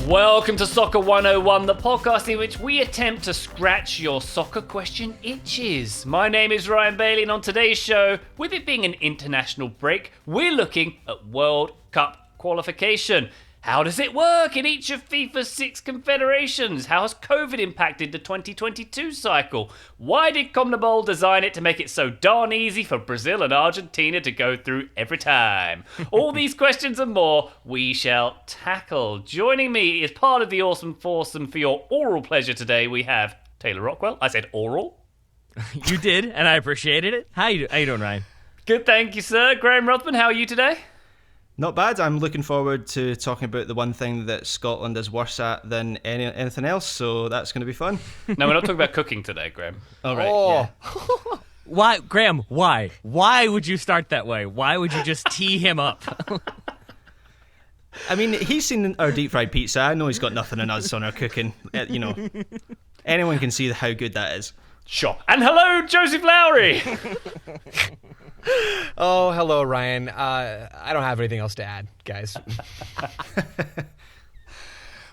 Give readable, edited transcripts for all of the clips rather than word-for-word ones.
Welcome to Soccer 101, the podcast in which we attempt to scratch your soccer question itches. My name is Ryan Bailey, and on today's show, with it being an international break, we're looking at World Cup Qualification. How does it work in each of FIFA's 6 confederations? How has COVID impacted the 2022 cycle? Why did Conmebol design it to make it so darn easy for Brazil and Argentina to go through every time? All these questions and more we shall tackle. Joining me is part of the awesome foursome for your oral pleasure today. We have Taylor Rockwell. I said oral. You did, and I appreciated it. How you doing, Ryan? Good, thank you, sir. Graham Ruthven, how are you today? Not bad. I'm looking forward to talking about the one thing that Scotland is worse at than anything else, so that's going to be fun. No, we're not talking about cooking today, Graham. All right. Yeah. Why, Graham, why? Why would you start that way? Why would you just tee him up? I mean, he's seen our deep fried pizza. I know he's got nothing on us on our cooking. Anyone can see how good that is. Sure. And hello, Joseph Lowery. Oh, hello, Ryan. I don't have anything else to add, guys.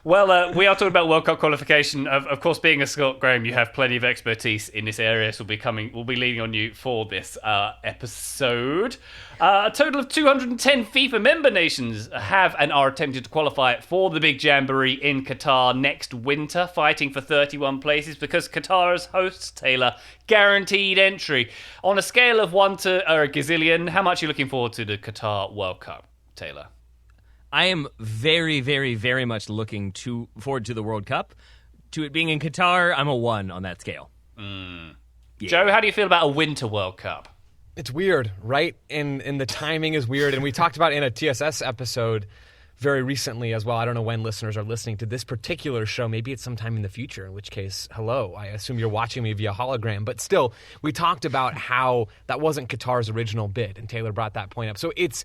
Well, we are talking about World Cup qualification. Of course, being a Scot, Graham, you have plenty of expertise in this area, so we'll be leaning on you for this episode. A total of 210 FIFA member nations have and are attempting to qualify for the big jamboree in Qatar next winter, fighting for 31 places because Qatar as hosts, Taylor, guaranteed entry. On a scale of 1 to a gazillion, how much are you looking forward to the Qatar World Cup, Taylor? I am very, very, very much looking forward to the World Cup. To it being in Qatar, I'm a 1 on that scale. Yeah. Joe, how do you feel about a Winter World Cup? It's weird, right? And the timing is weird. And we talked about in a TSS episode very recently as well. I don't know when listeners are listening to this particular show. Maybe it's sometime in the future, in which case, hello. I assume you're watching me via hologram. But still, we talked about how that wasn't Qatar's original bid, and Taylor brought that point up. So it's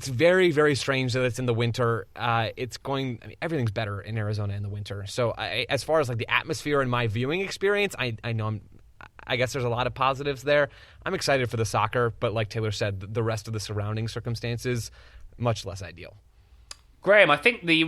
very, very strange that it's in the winter. Everything's better in Arizona in the winter. So as far as like the atmosphere and my viewing experience, I guess there's a lot of positives there. I'm excited for the soccer, but like Taylor said, the rest of the surrounding circumstances, much less ideal. Graham, I think the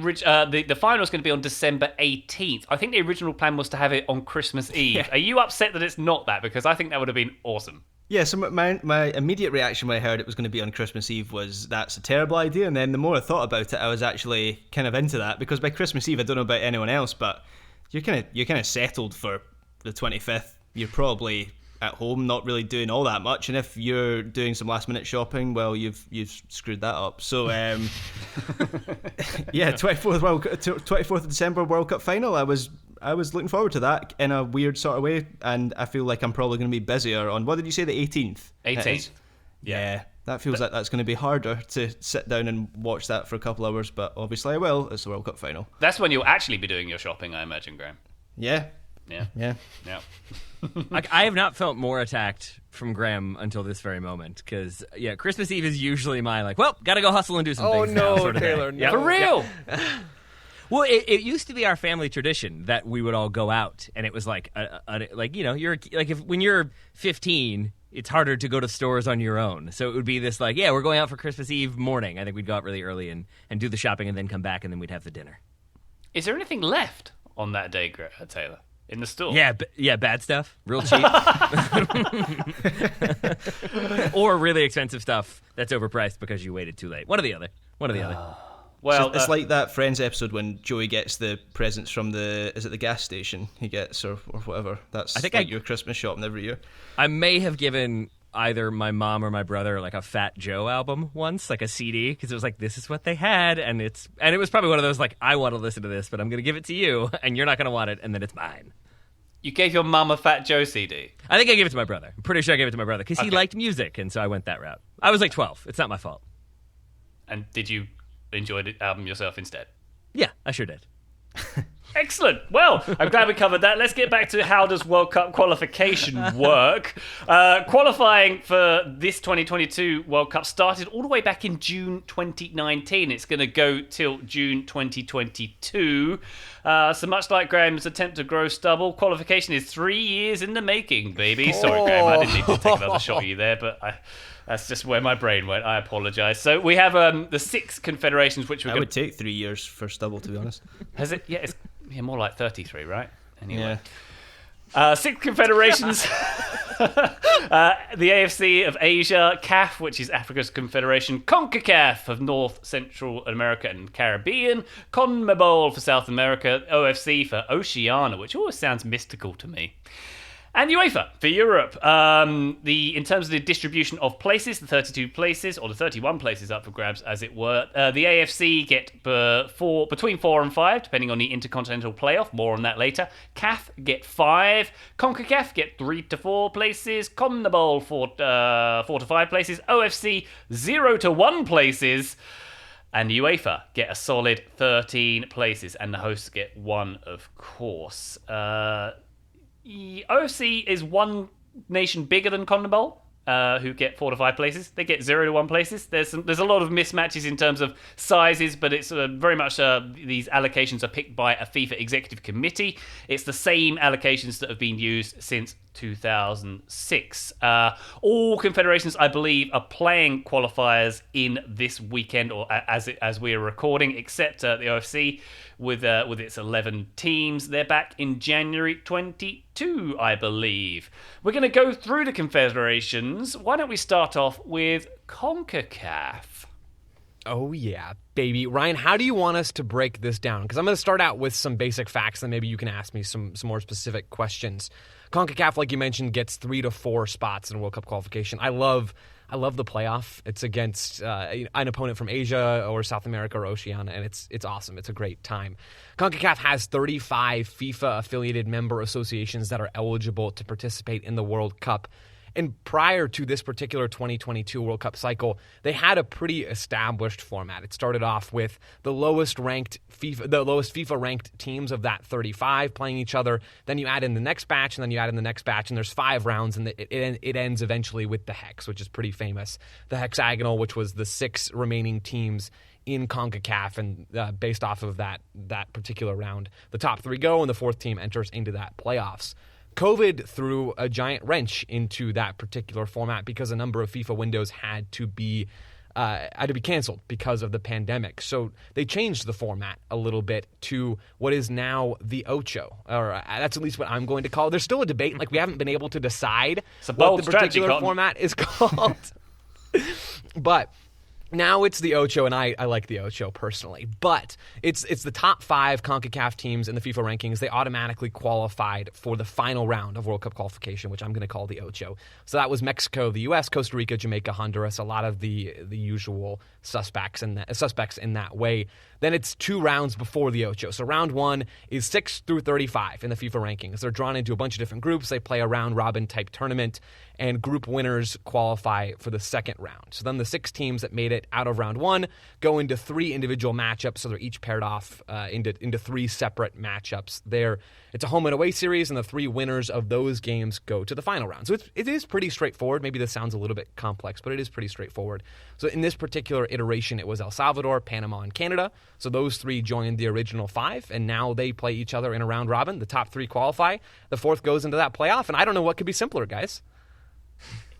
final is going to be on December 18th. I think the original plan was to have it on Christmas Eve. Yeah. Are you upset that it's not that? Because I think that would have been awesome. Yeah, so my immediate reaction when I heard it was going to be on Christmas Eve was, that's a terrible idea. And then the more I thought about it, I was actually kind of into that, because by Christmas Eve, I don't know about anyone else, but you're kind of settled for the 25th. You're probably at home, not really doing all that much, and if you're doing some last minute shopping, well, you've screwed that up. So yeah, 24th of December World Cup final. I was looking forward to that in a weird sort of way, and I feel like I'm probably going to be busier on, what did you say, the 18th? 18th. Yeah, that feels like that's going to be harder to sit down and watch that for a couple hours, but obviously I will. It's the World Cup final. That's when you'll actually be doing your shopping, I imagine, Graham. Yeah. I have not felt more attacked from Graham until this very moment, because Christmas Eve is usually my gotta go hustle and do some things. Oh no, no, Taylor, no. For real. Well, it used to be our family tradition that we would all go out, and it was when you're 15, it's harder to go to stores on your own. So it would be this we're going out for Christmas Eve morning. I think we'd go out really early and do the shopping and then come back, and then we'd have the dinner. Is there anything left on that day, Taylor? In the store? Yeah, bad stuff. Real cheap. Or really expensive stuff that's overpriced because you waited too late. One or the other. Well, so it's like that Friends episode when Joey gets the presents from the gas station he gets or whatever. That's your Christmas shopping every year. I may have given either my mom or my brother a Fat Joe album once, a CD, because it was this is what they had, and it was probably one of those I want to listen to this, but I'm going to give it to you, and you're not going to want it, and then it's mine. You gave your mum a Fat Joe CD? I think I gave it to my brother. I'm pretty sure I gave it to my brother, because he liked music, and so I went that route. I was 12. It's not my fault. And did you enjoy the album yourself instead? Yeah, I sure did. Excellent. Well, I'm glad we covered that. Let's get back to how does World Cup qualification work. Qualifying for this 2022 World Cup started all the way back in June 2019. It's going to go till June 2022. So much like Graham's attempt to grow stubble, qualification is 3 years in the making, baby. Sorry, Graham, I didn't need to take another shot at you there, but that's just where my brain went. I apologise. So we have the 6 confederations, which we're would take 3 years for stubble, to be honest. Has it? Yeah, it's more like 33, right? Anyway. Yeah. 6 confederations. The AFC of Asia, CAF, which is Africa's confederation, Concacaf of North, Central America and Caribbean, Conmebol for South America, OFC for Oceania, which always sounds mystical to me. And UEFA for Europe. In terms of the distribution of places, the 32 places, or the 31 places up for grabs, as it were. The AFC get between 4 and 5, depending on the Intercontinental Playoff. More on that later. CAF get 5. Concacaf get 3 to 4 places. Conmebol 4 to 5 places. OFC 0 to 1 places. And UEFA get a solid 13 places. And the hosts get 1, of course. OFC is one nation bigger than Conmebol, who get 4 to 5 places. They get 0 to 1 places. There's a lot of mismatches in terms of sizes, but it's very much these allocations are picked by a FIFA executive committee. It's the same allocations that have been used since 2006. All confederations, I believe, are playing qualifiers in this weekend, or as we are recording, except the OFC with its 11 teams. They're back in January 22, I believe. We're going to go through the confederations. Why don't we start off with CONCACAF? Oh, yeah, baby. Ryan, how do you want us to break this down? Because I'm going to start out with some basic facts, and maybe you can ask me some more specific questions. CONCACAF, like you mentioned, gets 3 to 4 spots in World Cup qualification. I love the playoff. It's against an opponent from Asia or South America or Oceania, and it's awesome. It's a great time. CONCACAF has 35 FIFA-affiliated member associations that are eligible to participate in the World Cup. And prior to this particular 2022 World Cup cycle, they had a pretty established format. It started off with the lowest FIFA ranked teams of that 35 playing each other. Then you add in the next batch, and then you add in the next batch, and there's 5 rounds, and it ends eventually with the hex, which is pretty famous. The hexagonal, which was the 6 remaining teams in CONCACAF, and based off of that particular round, the top 3 go, and the 4th team enters into that playoffs. COVID threw a giant wrench into that particular format because a number of FIFA windows had to be canceled because of the pandemic. So they changed the format a little bit to what is now the Ocho, or that's at least what I'm going to call it. There's still a debate, like we haven't been able to decide what the particular format is called. But now it's the Ocho, and I like the Ocho personally. But it's the top 5 CONCACAF teams in the FIFA rankings. They automatically qualified for the final round of World Cup qualification, which I'm going to call the Ocho. So that was Mexico, the U.S., Costa Rica, Jamaica, Honduras, a lot of the usual suspects in that way. Then it's 2 rounds before the Ocho. So round 1 is 6 through 35 in the FIFA rankings. They're drawn into a bunch of different groups. They play a round-robin type tournament, and group winners qualify for the second round. So then the 6 teams that made it out of round 1 go into 3 individual matchups. So they're each paired off into 3 separate matchups there. It's a home and away series, and the 3 winners of those games go to the final round. So it is pretty straightforward. Maybe this sounds a little bit complex, but it is pretty straightforward. So in this particular iteration, it was El Salvador, Panama, and Canada. So those 3 joined the original 5, and now they play each other in a round robin. The top 3 qualify. The 4th goes into that playoff, and I don't know what could be simpler, guys.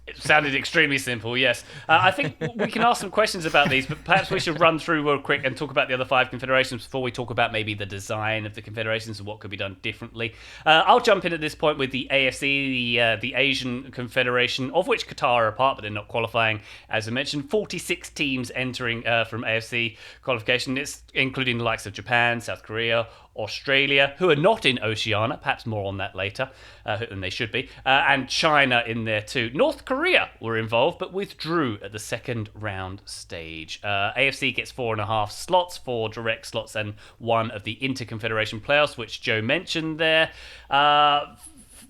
It sounded extremely simple, yes. I think we can ask some questions about these, but perhaps we should run through real quick and talk about the other 5 confederations before we talk about maybe the design of the confederations and what could be done differently. I'll jump in at this point with the AFC, the Asian Confederation, of which Qatar are a part, but they're not qualifying. As I mentioned, 46 teams entering from AFC qualification. It's including the likes of Japan, South Korea, Australia, who are not in Oceania, perhaps more on that later, than they should be, and China in there too. North Korea were involved, but withdrew at the second round stage. AFC gets 4.5 slots, 4 direct slots, and 1 of the Inter-Confederation playoffs, which Joe mentioned there.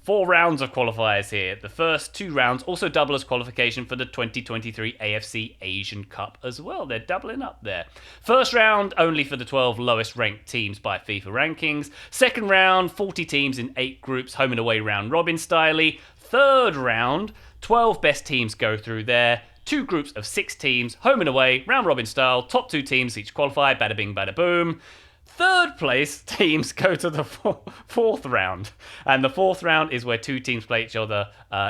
4 rounds of qualifiers here. The first 2 rounds also double as qualification for the 2023 AFC Asian Cup as well. They're doubling up there. First round only for the 12 lowest ranked teams by FIFA rankings. Second round, 40 teams in 8 groups, home and away round robin style. Third round, 12 best teams go through there. 2 groups of 6 teams, home and away, round robin style. Top 2 teams each qualify, bada bing, bada boom. Third place teams go to the fourth round, and the fourth round is where 2 teams play each other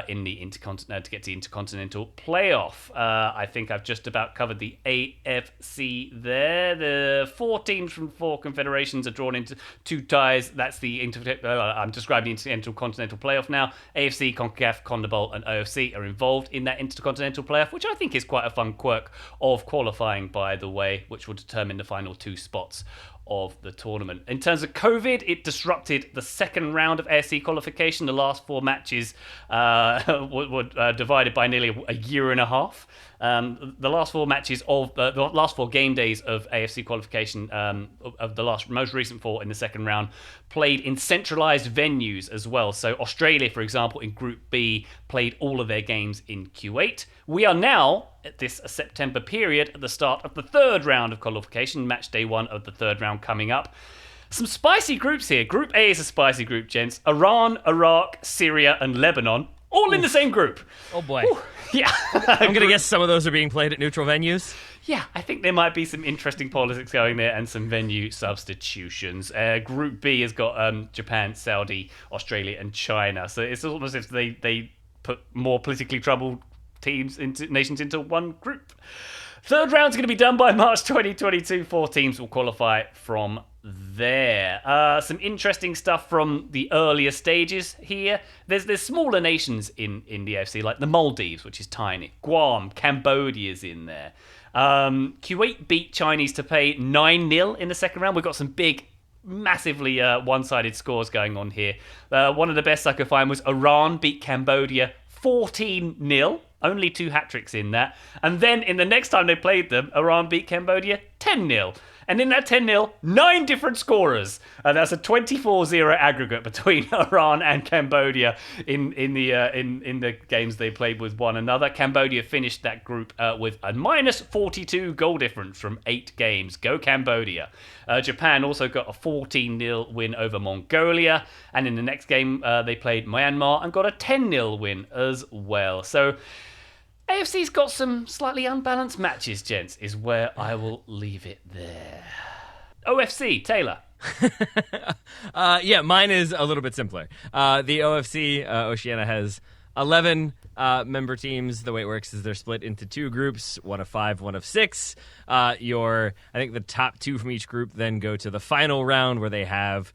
in the to get to the intercontinental playoff. I think I've just about covered the AFC there. The 4 teams from 4 confederations are drawn into 2 ties. That's the I'm describing the intercontinental playoff now. AFC, Concacaf, Conmebol, and OFC are involved in that intercontinental playoff, which I think is quite a fun quirk of qualifying, by the way, which will determine the final 2 spots of the tournament. In terms of COVID, it disrupted the second round of AFC qualification. The last 4 matches were divided by nearly a year and a half. The last 4 matches of the last 4 game days of AFC qualification, of the most recent 4 in the second round, played in centralised venues as well. So Australia, for example, in Group B, played all of their games in Kuwait. We are now at this September period at the start of the 3rd round of qualification, match day 1 of the 3rd round coming up. Some spicy groups here. Group A is a spicy group, gents. Iran, Iraq, Syria, and Lebanon, all in the same group. Oh boy. Ooh, yeah. I'm going to guess some of those are being played at neutral venues. Yeah, I think there might be some interesting politics going there and some venue substitutions. Group B has got Japan, Saudi, Australia, and China. So it's almost as if they put more politically troubled nations into one group. 3rd round's going to be done by March 2022. 4 teams will qualify from there. Some interesting stuff from the earlier stages here. There's smaller nations in the AFC, like the Maldives, which is tiny. Guam, Cambodia's in there. Kuwait beat Chinese Taipei 9-0 in the second round. We've got some big, massively one-sided scores going on here. One of the best I could find was Iran beat Cambodia 14-0. Only 2 hat-tricks in that. And then in the next time they played them, Iran beat Cambodia 10-0. And in that 10-0, 9 different scorers. And that's a 24-0 aggregate between Iran and Cambodia in the games they played with one another. Cambodia finished that group with a -42 goal difference from 8 games. Go Cambodia. Japan also got a 14-0 win over Mongolia. And in the next game, they played Myanmar and got a 10-0 win as well. So AFC's got some slightly unbalanced matches, gents, is where I will leave it there. OFC, Taylor. Yeah, mine is a little bit simpler. The OFC, Oceania, has 11 member teams. The way it works is they're split into 2 groups, 1 of 5, 1 of 6. I think the top 2 from each group then go to the final round where they have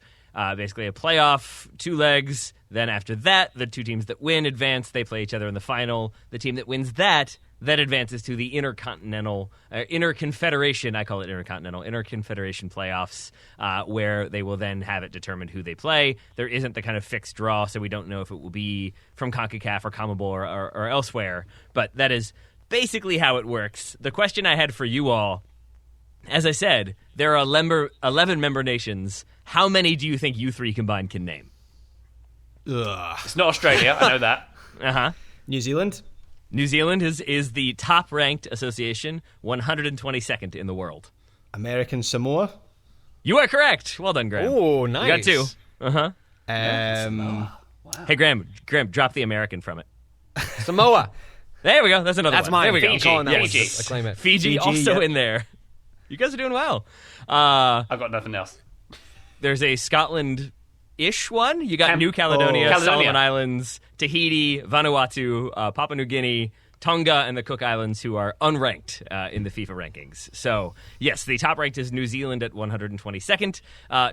basically a playoff, 2 legs. Then after that, the 2 teams that win advance. They play each other in the final. The team that wins that advances to the interconfederation, I call it interconfederation playoffs, where they will then have it determined who they play. There isn't the kind of fixed draw, so we don't know if it will be from Concacaf or Conmebol or elsewhere. But that is basically how it works. The question I had for you all, as I said, there are 11 member nations. How many do you think you 3 combined can name? Ugh. It's not Australia, I know that. Uh-huh. New Zealand? New Zealand is the top-ranked association, 122nd in the world. American Samoa? You are correct. Well done, Graham. Oh, nice. You got 2. Uh-huh. Wow. Hey, Graham, drop the American from it. Samoa. There we go. That's another That's one. mine. There we go. I'm calling that Fiji. one. I claim it. Fiji also yep. in there. You guys are doing well. I've got nothing else. There's a Scotland-ish one. You got New Caledonia. Solomon Islands, Tahiti, Vanuatu, Papua New Guinea, Tonga, and the Cook Islands, who are unranked in the FIFA rankings. So, yes, the top ranked is New Zealand at 122nd.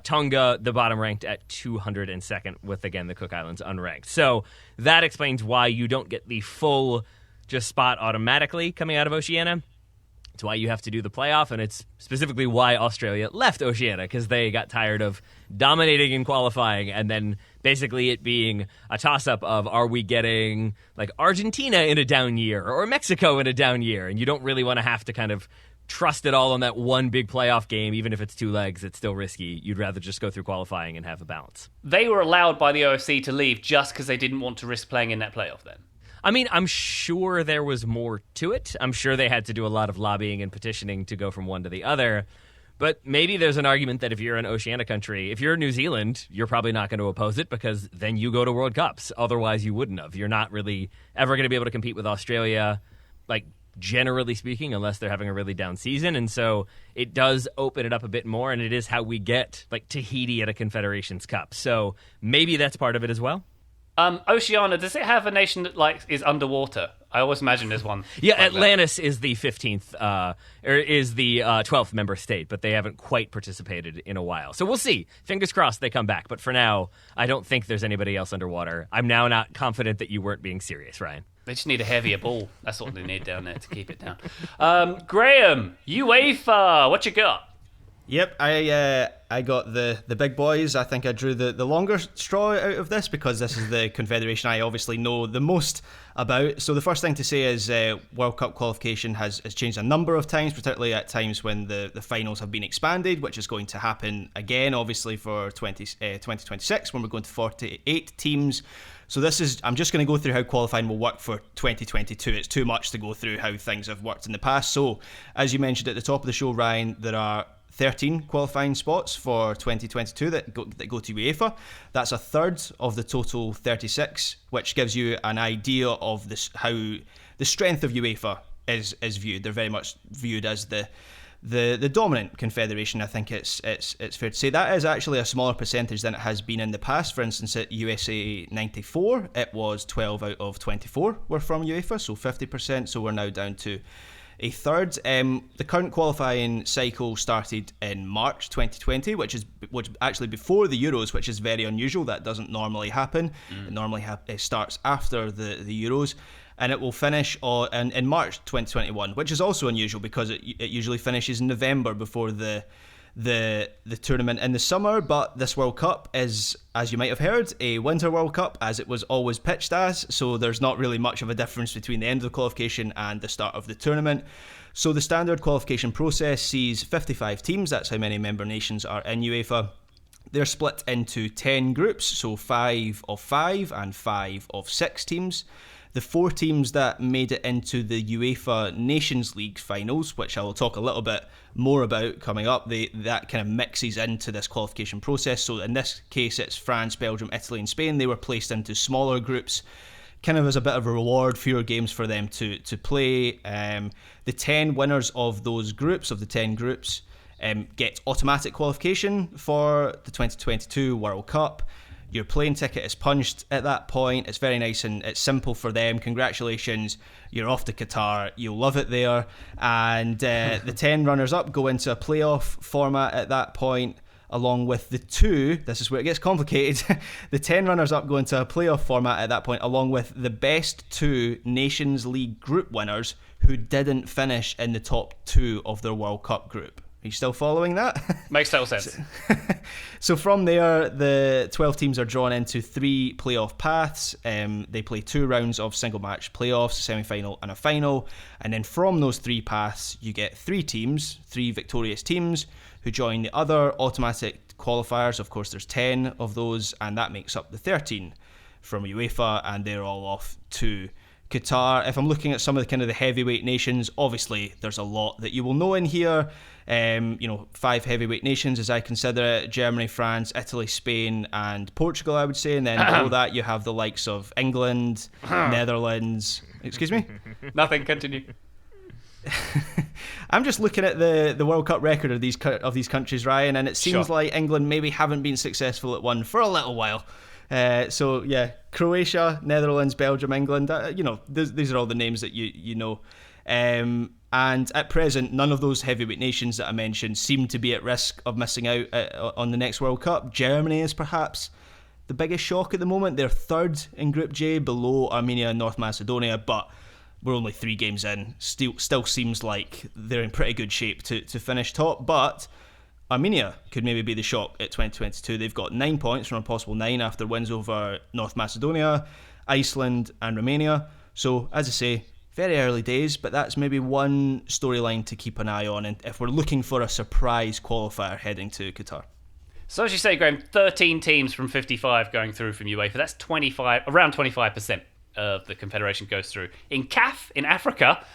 Tonga, the bottom ranked at 202nd, with, again, the Cook Islands unranked. So that explains why you don't get the full just spot automatically coming out of Oceania. It's why you have to do the playoff, and it's specifically why Australia left Oceania, because they got tired of dominating and qualifying, and then basically it being a toss-up of, are we getting like Argentina in a down year or Mexico in a down year? And you don't really want to have to kind of trust it all on that one big playoff game. Even if it's 2 legs, it's still risky. You'd rather just go through qualifying and have a balance. They were allowed by the OFC to leave just because they didn't want to risk playing in that playoff then? I mean, I'm sure there was more to it. I'm sure they had to do a lot of lobbying and petitioning to go from one to the other. But maybe there's an argument that if you're an Oceania country, if you're New Zealand, you're probably not going to oppose it because then you go to World Cups. Otherwise, you wouldn't have. You're not really ever going to be able to compete with Australia, like, generally speaking, unless they're having a really down season. And so it does open it up a bit more, and it is how we get, like, Tahiti at a Confederations Cup. So maybe that's part of it as well. Oceania, does it have a nation that like is underwater? I always imagine there's one. Yeah, like Atlantis is the 15th, or is the 12th member state, but they haven't quite participated in a while. So we'll see. Fingers crossed they come back. But for now, I don't think there's anybody else underwater. I'm now not confident that you weren't being serious, Ryan. They just need a heavier ball. That's what they need down there to keep it down. Graham, UEFA, what you got? Yep, I got the big boys. I think I drew the longer straw out of this because this is the confederation I obviously know the most about. So the first thing to say is World Cup qualification has changed a number of times, particularly at times when the finals have been expanded, which is going to happen again, obviously, for 2026 when we're going to 48 teams. So I'm just going to go through how qualifying will work for 2022. It's too much to go through how things have worked in the past. So, as you mentioned at the top of the show, Ryan, there are 13 qualifying spots for 2022 that go to UEFA. That's a third of the total 36, which gives you an idea of how the strength of UEFA is viewed. They're very much viewed as the dominant confederation. I think it's fair to say that is actually a smaller percentage than it has been in the past. For instance, at USA 94, it was 12 out of 24 were from UEFA, so 50%. So we're now down to a third. The current qualifying cycle started in March 2020, which actually before the Euros, which is very unusual. That doesn't normally happen. It normally starts after the Euros, and it will finish in March 2021, which is also unusual because it usually finishes in November before the tournament in the summer. But this World Cup is, as you might have heard, a Winter World Cup, as it was always pitched as, so there's not really much of a difference between the end of the qualification and the start of the tournament. So the standard qualification process sees 55 teams, that's how many member nations are in UEFA. They're split into 10 groups, so 5 of 5 and 5 of 6 teams. The 4 teams that made it into the UEFA Nations League finals, which I will talk a little bit more about coming up, that kind of mixes into this qualification process. So in this case, it's France, Belgium, Italy and Spain. They were placed into smaller groups, kind of as a bit of a reward, fewer games for them to play. The 10 winners of those groups, get automatic qualification for the 2022 World Cup. Your plane ticket is punched at that point. It's very nice and it's simple for them. Congratulations, you're off to Qatar. You'll love it there. And the 10 runners-up go into a playoff format at that point, along with this is where it gets complicated, the 10 runners-up go into a playoff format at that point, along with the best 2 Nations League group winners who didn't finish in the top 2 of their World Cup group. Are you still following that? Makes total sense. So from there, the 12 teams are drawn into 3 playoff paths. They play 2 rounds of single match playoffs, a semi-final and a final. And then from those 3 paths, you get 3 victorious teams who join the other automatic qualifiers. Of course, there's 10 of those, and that makes up the 13 from UEFA, and they're all off to Qatar. If I'm looking at some of the heavyweight nations, obviously there's a lot that you will know in here. 5 heavyweight nations as I consider it: Germany, France, Italy, Spain and Portugal, I would say. And then below that you have the likes of England, Netherlands. Excuse me? Nothing, continue. I'm just looking at the World Cup record of these countries, Ryan, and it seems Sure. like England maybe haven't been successful at one for a little while. So yeah, Croatia, Netherlands, Belgium, England, these are all the names that you know. And at present, none of those heavyweight nations that I mentioned seem to be at risk of missing out on the next World Cup. Germany is perhaps the biggest shock at the moment. They're third in Group J, below Armenia and North Macedonia, but we're only 3 games in. Still seems like they're in pretty good shape to finish top, but Armenia could maybe be the shock at 2022. They've got 9 points from a possible 9 after wins over North Macedonia, Iceland and Romania. So, as I say, very early days, but that's maybe one storyline to keep an eye on, and if we're looking for a surprise qualifier heading to Qatar. So as you say, Graham, 13 teams from 55 going through from UEFA. That's around 25% of the Confederation goes through. In CAF, in Africa,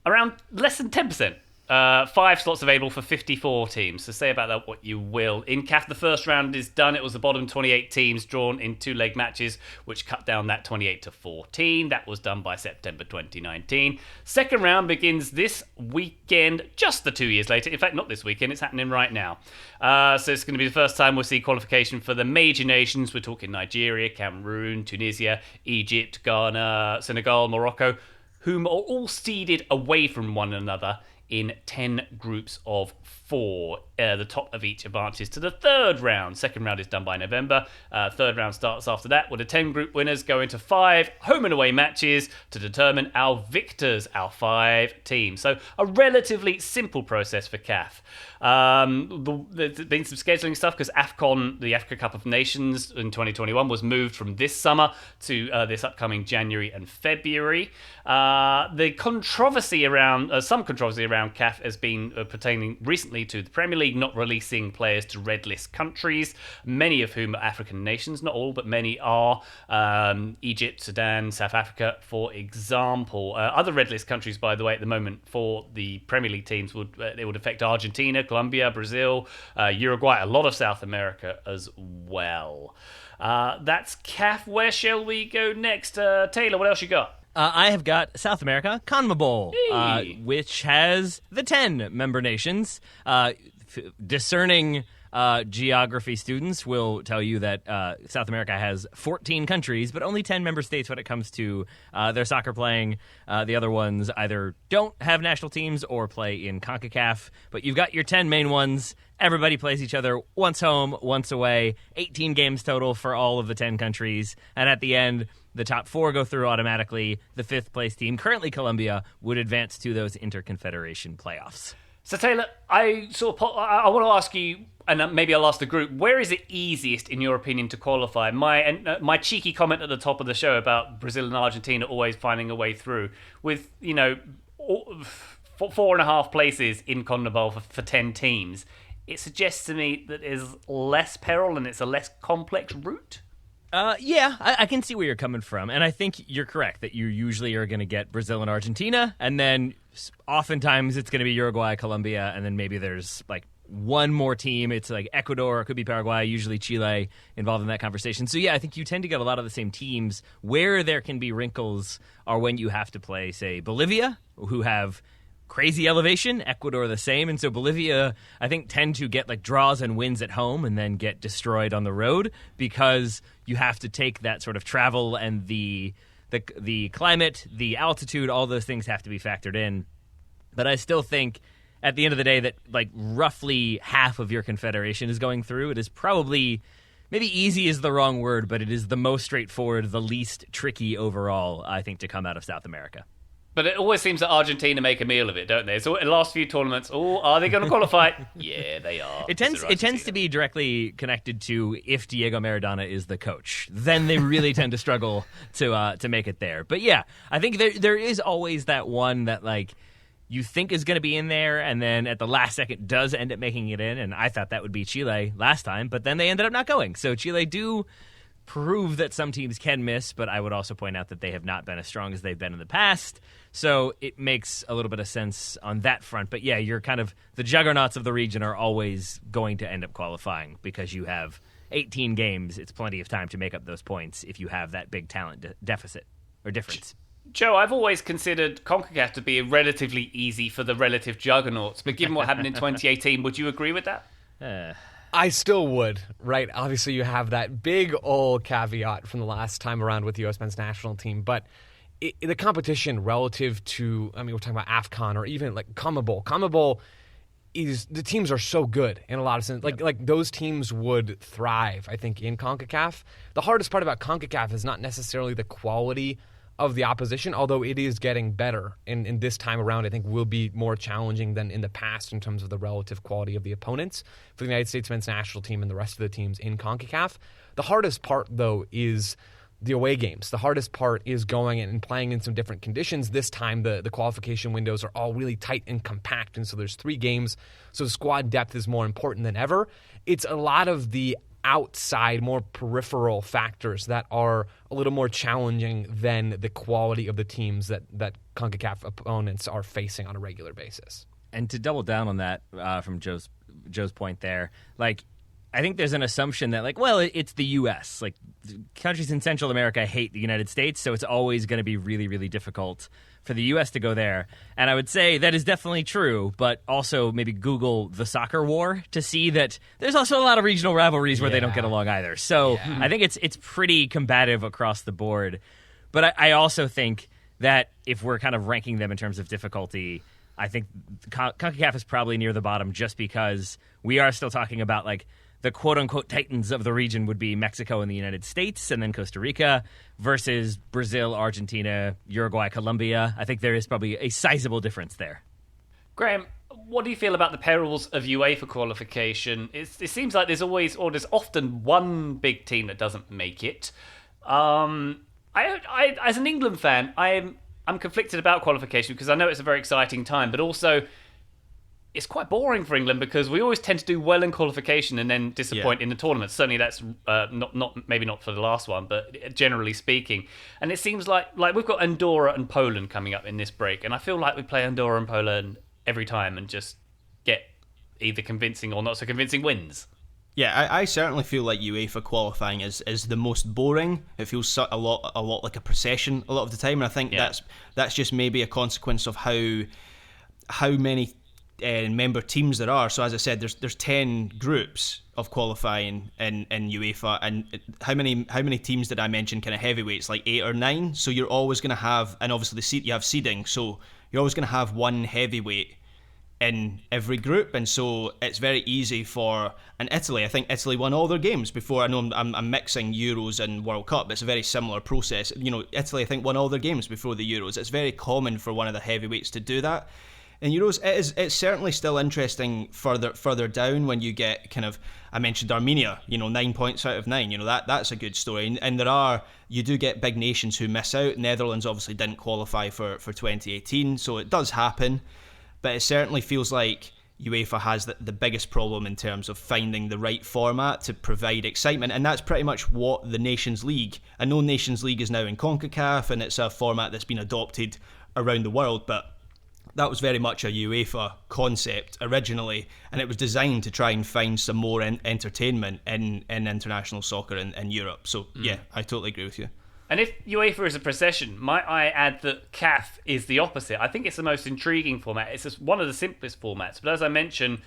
around less than 10%. 5 slots available for 54 teams. So say about that what you will. In CAF, the first round is done. It was the bottom 28 teams drawn in 2-leg matches, which cut down that 28 to 14. That was done by September 2019. Second round begins this weekend, just the 2 years later. In fact, not this weekend. It's happening right now. So it's going to be the first time we'll see qualification for the major nations. We're talking Nigeria, Cameroon, Tunisia, Egypt, Ghana, Senegal, Morocco, whom are all seeded away from one another in 10 groups of 4. The top of each advances to the third round. Second round is done by November. Third round starts after that, with the 10 group winners go into 5 home and away matches to determine our victors, our 5 teams. So a relatively simple process for CAF. There's been some scheduling stuff because AFCON, the Africa Cup of Nations in 2021, was moved from this summer to this upcoming January and February. The controversy around CAF has been pertaining recently to the Premier League not releasing players to red list countries, many of whom are African nations. Not all, but many are. Egypt, Sudan, South Africa, for example. Other red list countries, by the way, at the moment for the Premier League teams would affect Argentina, Colombia, Brazil, Uruguay, a lot of South America as well. That's CAF. Where shall we go next? Taylor, what else you got? I have got South America, Conmebol, Hey. which has the 10 member nations. Discerning geography students will tell you that South America has 14 countries, but only 10 member states when it comes to their soccer playing. The other ones either don't have national teams or play in CONCACAF, but you've got your 10 main ones. Everybody plays each other once home, once away, 18 games total for all of the 10 countries, and at the end, the top 4 go through automatically. The 5th place team, currently Colombia, would advance to those interconfederation playoffs. So Taylor, I want to ask you, and maybe I'll ask the group, where is it easiest, in your opinion, to qualify? My cheeky comment at the top of the show about Brazil and Argentina always finding a way through, with 4.5 places in Conmebol for 10 teams, it suggests to me that there's less peril and it's a less complex route. Yeah, I can see where you're coming from, and I think you're correct that you usually are going to get Brazil and Argentina, and then oftentimes it's going to be Uruguay, Colombia, and then maybe there's like one more team. It's like Ecuador, it could be Paraguay, usually Chile involved in that conversation. So yeah, I think you tend to get a lot of the same teams. Where there can be wrinkles are when you have to play, say, Bolivia, who have crazy elevation, Ecuador the same, and so Bolivia, I think, tend to get like draws and wins at home and then get destroyed on the road because you have to take that sort of travel and the climate, the altitude, all those things have to be factored in. But I still think at the end of the day that like roughly half of your confederation is going through. It is probably, maybe easy is the wrong word, but it is the most straightforward, the least tricky overall, I think, to come out of South America. But it always seems that Argentina make a meal of it, don't they? So in the last few tournaments, are they going to qualify? Yeah, they are. It tends to be directly connected to if Diego Maradona is the coach. Then they really tend to struggle to make it there. But yeah, I think there is always that one that like you think is going to be in there, and then at the last second does end up making it in. And I thought that would be Chile last time, but then they ended up not going. So Chile do prove that some teams can miss, but I would also point out that they have not been as strong as they've been in the past. So it makes a little bit of sense on that front. But yeah, you're kind of the juggernauts of the region are always going to end up qualifying because you have 18 games. It's plenty of time to make up those points if you have that big talent deficit or difference. Joe, I've always considered CONCACAF to be relatively easy for the relative juggernauts, but given what happened in 2018, would you agree with that? I still would, right? Obviously, you have that big old caveat from the last time around with the U.S. men's national team, but the competition relative to, I mean, we're talking about AFCON or even like Conmebol. Conmebol is, the teams are so good in a lot of sense. Like those teams would thrive, I think, in CONCACAF. The hardest part about CONCACAF is not necessarily the quality of the opposition, although it is getting better. And this time around, I think will be more challenging than in the past in terms of the relative quality of the opponents for the United States men's national team and the rest of the teams in CONCACAF. The hardest part, though, is the away games. The hardest part is going and playing in some different conditions. This time, the qualification windows are all really tight and compact, and so there's 3 games, so squad depth is more important than ever. It's a lot of the outside, more peripheral factors that are a little more challenging than the quality of the teams that CONCACAF opponents are facing on a regular basis. And to double down on that from Joe's point there, like, I think there's an assumption that, like, well, it's the U.S. Like, countries in Central America hate the United States, so it's always going to be really, really difficult for the U.S. to go there. And I would say that is definitely true, but also maybe Google the soccer war to see that there's also a lot of regional rivalries where they don't get along either. So I think it's pretty combative across the board. But I also think that if we're kind of ranking them in terms of difficulty, I think CONCACAF is probably near the bottom just because we are still talking about, like, the quote-unquote titans of the region would be Mexico and the United States and then Costa Rica versus Brazil, Argentina, Uruguay, Colombia. I think there is probably a sizable difference there. Graham, what do you feel about the perils of UEFA qualification? It seems like there's often one big team that doesn't make it. I as an England fan, I'm conflicted about qualification because I know it's a very exciting time, but also it's quite boring for England because we always tend to do well in qualification and then disappoint in the tournament. Certainly that's maybe not for the last one, but generally speaking. And it seems like we've got Andorra and Poland coming up in this break, and I feel like we play Andorra and Poland every time and just get either convincing or not so convincing wins. Yeah, I certainly feel like UEFA qualifying is the most boring. It feels a lot like a procession a lot of the time, and I think that's just maybe a consequence of how many member teams there are. So as I said, there's 10 groups of qualifying in UEFA, and how many teams did I mention? Kind of heavyweights, like 8 or 9. So you're always going to have, and obviously you have seeding, so you're always going to have one heavyweight in every group, and so it's very easy for Italy. I think Italy won all their games before. I know I'm mixing Euros and World Cup, but it's a very similar process. You know, Italy I think won all their games before the Euros. It's very common for one of the heavyweights to do that. In Euros, it's certainly still interesting further down when you get kind of, I mentioned Armenia, 9 points out of 9, that's a good story. And you do get big nations who miss out. Netherlands obviously didn't qualify for 2018, so it does happen. But it certainly feels like UEFA has the biggest problem in terms of finding the right format to provide excitement, and that's pretty much what the Nations League. I know Nations League is now in CONCACAF, and it's a format that's been adopted around the world, but that was very much a UEFA concept originally, and it was designed to try and find some more entertainment in international soccer in Europe. So yeah, I totally agree with you. And if UEFA is a procession, might I add that CAF is the opposite? I think it's the most intriguing format. It's just one of the simplest formats. But as I mentioned,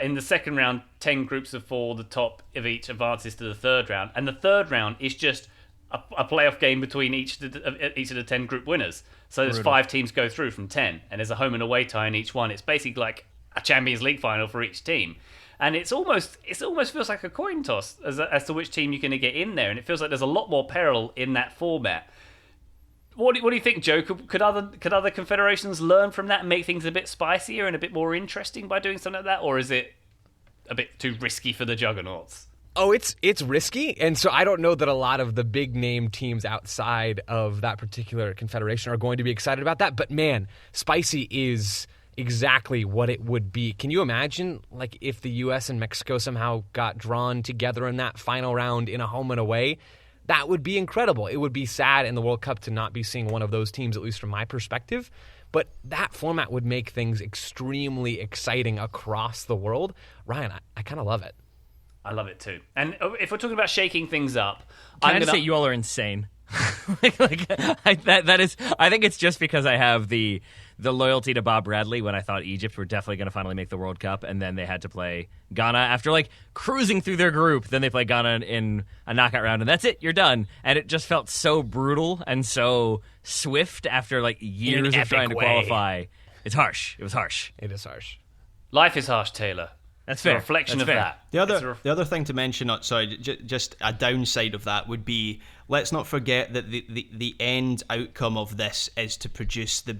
in the second round, 10 groups of 4, the top of each advances to the third round. And the third round is just a playoff game between each of the 10 group winners. So there's 5 teams go through from 10, and there's a home and away tie in each one. It's basically like a Champions League final for each team. And it almost feels like a coin toss as to which team you're going to get in there. And it feels like there's a lot more peril in that format. What do you think, Joe? Could other confederations learn from that and make things a bit spicier and a bit more interesting by doing something like that? Or is it a bit too risky for the juggernauts? Oh, it's risky, and so I don't know that a lot of the big name teams outside of that particular confederation are going to be excited about that. But man, spicy is exactly what it would be. Can you imagine, like, if the U.S. and Mexico somehow got drawn together in that final round in a home and away? That would be incredible. It would be sad in the World Cup to not be seeing one of those teams, at least from my perspective. But that format would make things extremely exciting across the world. Ryan, I kind of love it. I love it too. And if we're talking about shaking things up, I say you all are insane. I think it's just because I have the loyalty to Bob Bradley when I thought Egypt were definitely going to finally make the World Cup, and then they had to play Ghana after cruising through their group. Then they play Ghana in a knockout round, and that's it. You're done. And it just felt so brutal and so swift after years of trying to qualify. It's harsh. It was harsh. It is harsh. Life is harsh, Taylor. That's fair. A reflection That's of fair. that. The other thing to mention, just a downside of that would be, let's not forget that the end outcome of this is to produce the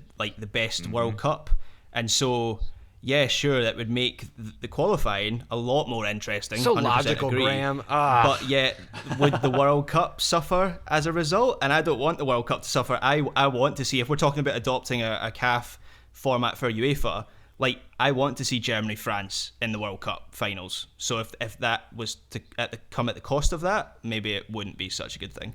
best World Cup, and so yeah, sure, that would make the qualifying a lot more interesting. So 100% logical, agree. Graham. But yet, would the World Cup suffer as a result? And I don't want the World Cup to suffer. I want to see, if we're talking about adopting a CAF format for UEFA, like, I want to see Germany, France in the World Cup finals. So if that was to come at the cost of that, maybe it wouldn't be such a good thing.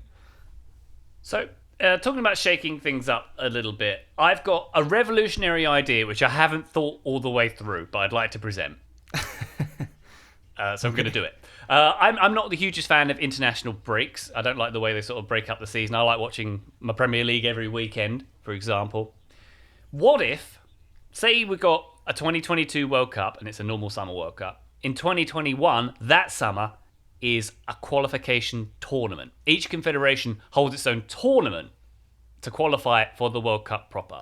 So, talking about shaking things up a little bit, I've got a revolutionary idea which I haven't thought all the way through, but I'd like to present. So I'm going to do it. I'm not the hugest fan of international breaks. I don't like the way they sort of break up the season. I like watching my Premier League every weekend, for example. What if, say we got a 2022 World Cup and it's a normal summer World Cup. In 2021, that summer is a qualification tournament. Each confederation holds its own tournament to qualify for the World Cup proper.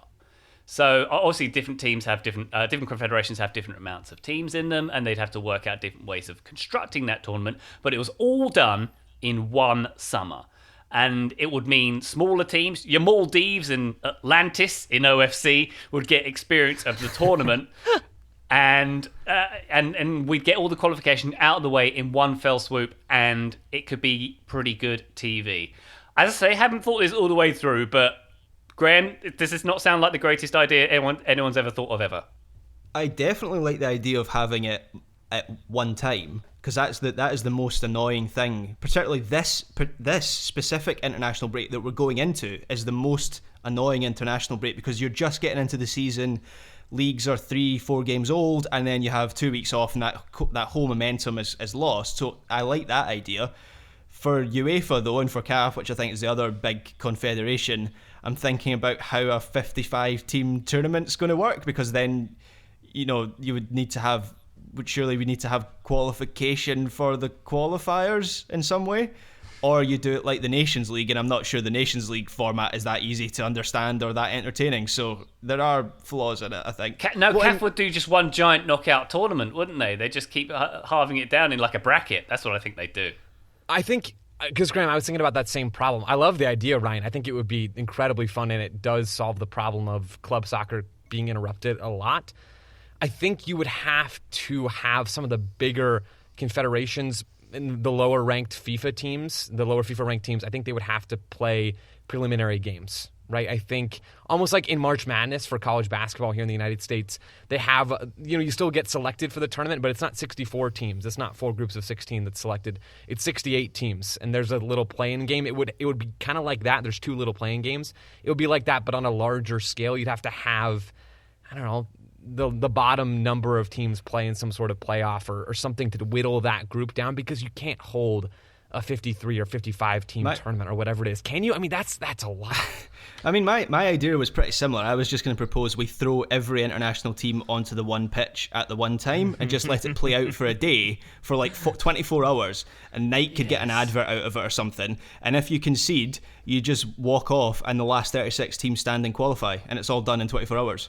So obviously different teams have different confederations have different amounts of teams in them, and they'd have to work out different ways of constructing that tournament, but it was all done in one summer. And it would mean smaller teams, your Maldives and Atlantis in OFC would get experience of the tournament, and we'd get all the qualification out of the way in one fell swoop, and it could be pretty good TV. As I say, haven't thought this all the way through, but Graham, does this not sound like the greatest idea anyone's ever thought of ever? I definitely like the idea of having it at one time, because that is the most annoying thing. Particularly this specific international break that we're going into is the most annoying international break, because you're just getting into the season. Leagues are 3-4 games old, and then you have 2 weeks off, and that whole momentum is lost. So I like that idea. For UEFA though, and for CAF, which I think is the other big confederation, I'm thinking about how a 55-team tournament's going to work, because then, you would need to have. Surely we need to have qualification for the qualifiers in some way, or you do it like the Nations League, and I'm not sure the Nations League format is that easy to understand or that entertaining. So there are flaws in it, I think. CAF would do just one giant knockout tournament, wouldn't they? They just keep halving it down in like a bracket. That's what I think they do. I think, because Graham, I was thinking about that same problem. I love the idea, Ryan. I think it would be incredibly fun, and it does solve the problem of club soccer being interrupted a lot. I think you would have to have some of the bigger confederations and the lower ranked FIFA teams, the lower FIFA ranked teams. I think they would have to play preliminary games, right? I think almost like in March Madness for college basketball here in the United States, they have, you still get selected for the tournament, but it's not 64 teams. It's not 4 groups of 16 that's selected. It's 68 teams, and there's a little play-in game. It would be kind of like that. There's 2 little play-in games. It would be like that, but on a larger scale. You'd have to have, I don't know, the bottom number of teams play in some sort of playoff or something to whittle that group down, because you can't hold a 53 or 55 team tournament or whatever it is. Can you? I mean, that's a lot. I mean, my idea was pretty similar. I was just going to propose we throw every international team onto the one pitch at the one time and just let it play out for a day for like 24 hours, and Nike could get an advert out of it or something. And if you concede, you just walk off and the last 36 teams standing qualify, and it's all done in 24 hours.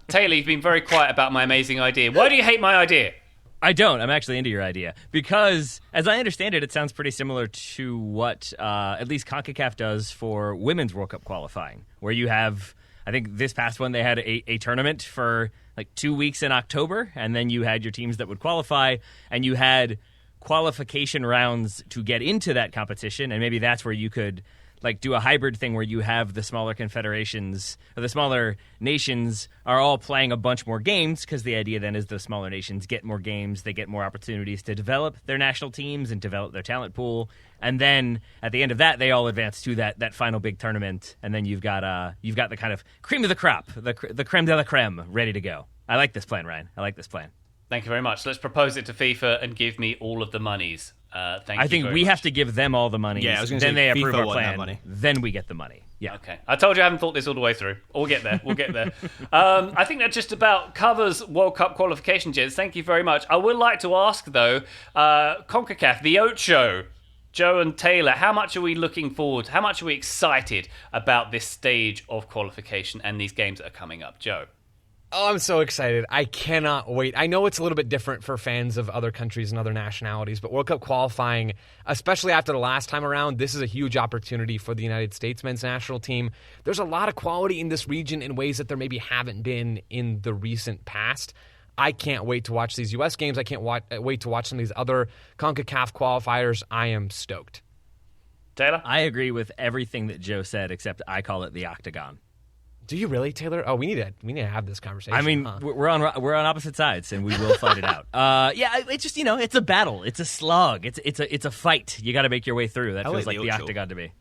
Taylor, you've been very quiet about my amazing idea. Why do you hate my idea? I don't. I'm actually into your idea because, as I understand it, it sounds pretty similar to what at least Concacaf does for women's World Cup qualifying, where you have, I think this past one, they had a tournament for like 2 weeks in October, and then you had your teams that would qualify, and you had qualification rounds to get into that competition, and maybe that's where you could like do a hybrid thing where you have the smaller confederations or the smaller nations are all playing a bunch more games, because the idea then is the smaller nations get more games, they get more opportunities to develop their national teams and develop their talent pool, and then at the end of that they all advance to that final big tournament, and then you've got the kind of cream of the crop, the creme de la creme ready to go. I like this plan, Ryan. I like this plan. Thank you very much. Let's propose it to FIFA and give me all of the monies. I think we have to give them all the money. Yeah, I was going to say they approve FIFA our want that plan. money. Then we get the money. Yeah. Okay. I told you I haven't thought this all the way through. We'll get there. I think that just about covers World Cup qualification, gents. Thank you very much. I would like to ask, though, Concacaf, the Ocho, Joe and Taylor, how much are we looking forward? How much are we excited about this stage of qualification and these games that are coming up? Joe? Oh, I'm so excited. I cannot wait. I know it's a little bit different for fans of other countries and other nationalities, but World Cup qualifying, especially after the last time around, this is a huge opportunity for the United States men's national team. There's a lot of quality in this region in ways that there maybe haven't been in the recent past. I can't wait to watch these U.S. games. I can't wait to watch some of these other CONCACAF qualifiers. I am stoked. Taylor? I agree with everything that Joe said, except I call it the octagon. Do you really, Taylor? Oh, we need to have this conversation. I mean, we're on opposite sides, and we will fight it out. Yeah, it's just it's a battle, it's a slog, it's a fight. You got to make your way through. That feels like the octagon to me.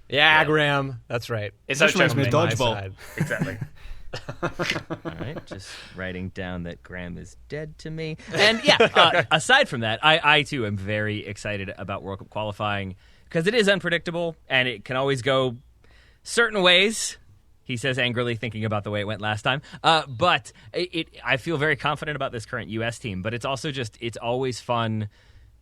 Yeah, Graham, that's right. It's just reminds me of dodgeball. Exactly. All right, just writing down that Graham is dead to me. And yeah, aside from that, I too am very excited about World Cup qualifying because it is unpredictable and it can always go certain ways. He says angrily, thinking about the way it went last time. But I feel very confident about this current U.S. team. But it's also it's always fun.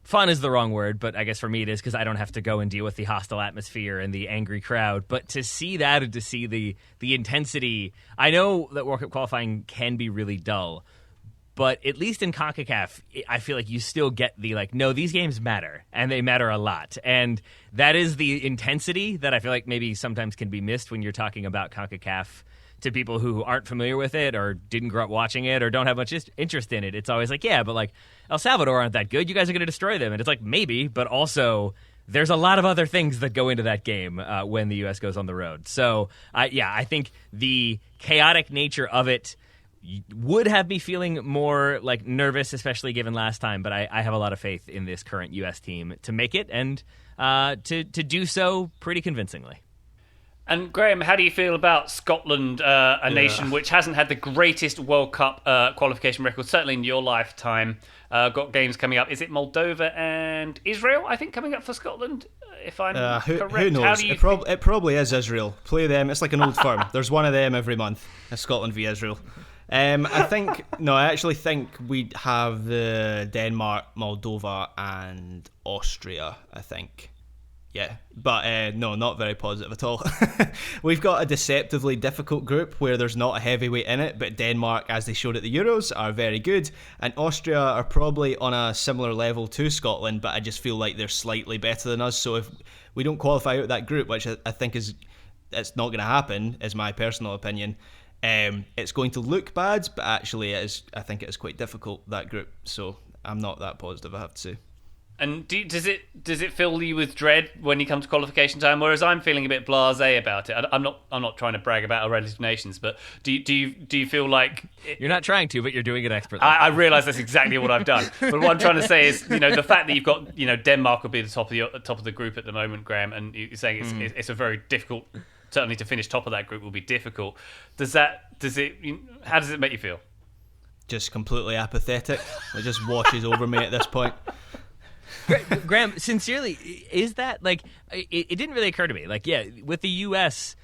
Fun is the wrong word, but I guess for me it is because I don't have to go and deal with the hostile atmosphere and the angry crowd. But to see that and to see the intensity, I know that World Cup qualifying can be really dull. But at least in CONCACAF, I feel like you still get the, no, these games matter, and they matter a lot. And that is the intensity that I feel like maybe sometimes can be missed when you're talking about CONCACAF to people who aren't familiar with it or didn't grow up watching it or don't have much interest in it. It's always but El Salvador aren't that good. You guys are going to destroy them. And it's maybe, but also there's a lot of other things that go into that game when the U.S. goes on the road. So, I think the chaotic nature of it would have me feeling more nervous, especially given last time. But I have a lot of faith in this current U.S. team to make it and to do so pretty convincingly. And Graham, how do you feel about Scotland, a nation which hasn't had the greatest World Cup qualification record, certainly in your lifetime? Got games coming up. Is it Moldova and Israel, I think, coming up for Scotland, if I'm correct? Who knows? How do you it probably is Israel. Play them. It's like an old firm. There's one of them every month. It's Scotland v Israel. I actually think we'd have the Denmark, Moldova, and Austria, I think. Yeah, but no, not very positive at all. We've got a deceptively difficult group where there's not a heavyweight in it, but Denmark, as they showed at the Euros, are very good, and Austria are probably on a similar level to Scotland, but I just feel like they're slightly better than us. So if we don't qualify out that group, which I think it's not going to happen, is my personal opinion, it's going to look bad, but actually I think it is quite difficult, that group. So I'm not that positive, I have to say. And does it fill you with dread when you come to qualification time? Whereas I'm feeling a bit blasé about it. I'm not trying to brag about our relative nations, but do you feel like you're not trying to, but you're doing it expertly? I realise that's exactly what I've done. But what I'm trying to say is, the fact that you've got Denmark will be the top of the group at the moment, Graham, and you're saying it's a very difficult. Certainly to finish top of that group will be difficult. How does it make you feel? Just completely apathetic. It just washes over me at this point. Graham, sincerely, is that it didn't really occur to me. With the U.S.,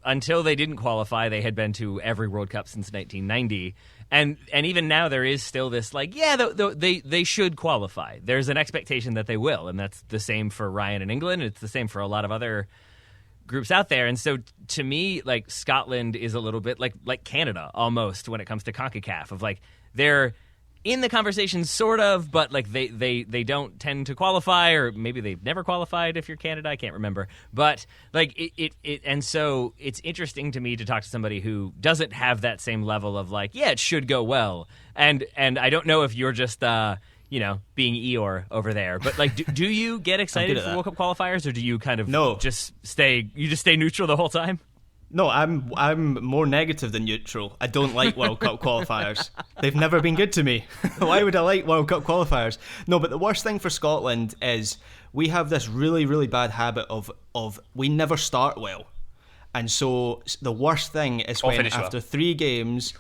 until they didn't qualify, they had been to every World Cup since 1990. And even now there is still this they should qualify. There's an expectation that they will, and that's the same for Ryan in England. It's the same for a lot of other groups out there. And so to me, Scotland is a little bit like Canada almost when it comes to CONCACAF of they're in the conversation sort of, but they don't tend to qualify, or maybe they've never qualified if you're Canada, I can't remember. But and so it's interesting to me to talk to somebody who doesn't have that same level of it should go well. And I don't know if you're just being Eeyore over there. But do you get excited for World Cup qualifiers, or do you kind of just stay neutral the whole time? No, I'm more negative than neutral. I don't like World Cup qualifiers. They've never been good to me. Why would I like World Cup qualifiers? No, but the worst thing for Scotland is we have this really, really bad habit of we never start well. And so the worst thing is when after 3 games,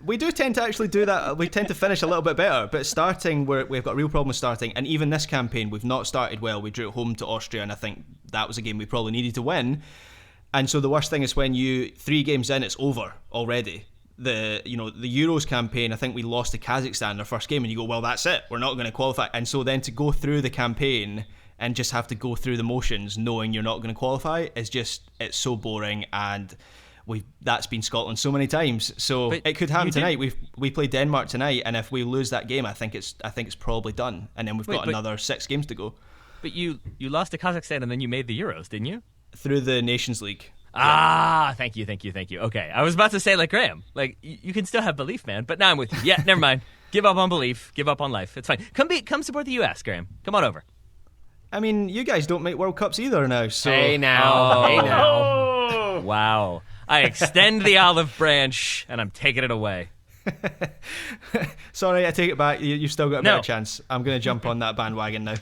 we do tend to actually do that. We tend to finish a little bit better. But starting, we've got a real problem with starting. And even this campaign, we've not started well. We drew at home to Austria, and I think that was a game we probably needed to win. And so the worst thing is when 3 games in, it's over already. The Euros campaign, I think we lost to Kazakhstan in our first game, and you go, well, that's it. We're not going to qualify. And so then to go through the campaign and just have to go through the motions knowing you're not going to qualify it's so boring. And that's been Scotland so many times. So But it could happen you did- tonight. We play Denmark tonight, and if we lose that game, I think it's probably done. And then we've got but- another 6 games to go But you lost to Kazakhstan and then you made the Euros, didn't you? through the Nations League. Thank you. Okay, I was about to say, like, Graham, like, you can still have belief, man, but now I'm with you. Yeah, never mind. Give up on belief. Give up on life. It's fine. Come support the U.S., Graham. Come on over. I mean, you guys don't make World Cups either now, so Hey now. Oh! Wow. I extend the olive branch, and I'm taking it away. sorry, I take it back. You've still got a No. better chance. I'm going to jump on that bandwagon now.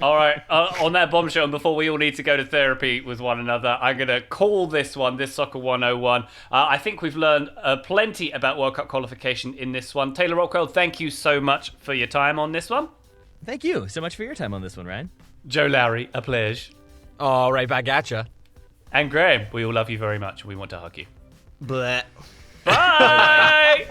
All right, on that bombshell, and before we all need to go to therapy with one another, I'm going to call this Soccer 101. I think we've learned plenty about World Cup qualification in this one. Taylor Rockwell, thank you so much for your time on this one. Thank you so much for your time on this one, Ryan. Joe Lowry, a pleasure. All right, back at ya. And Graham, we all love you very much. We want to hug you. Bleh. Bye!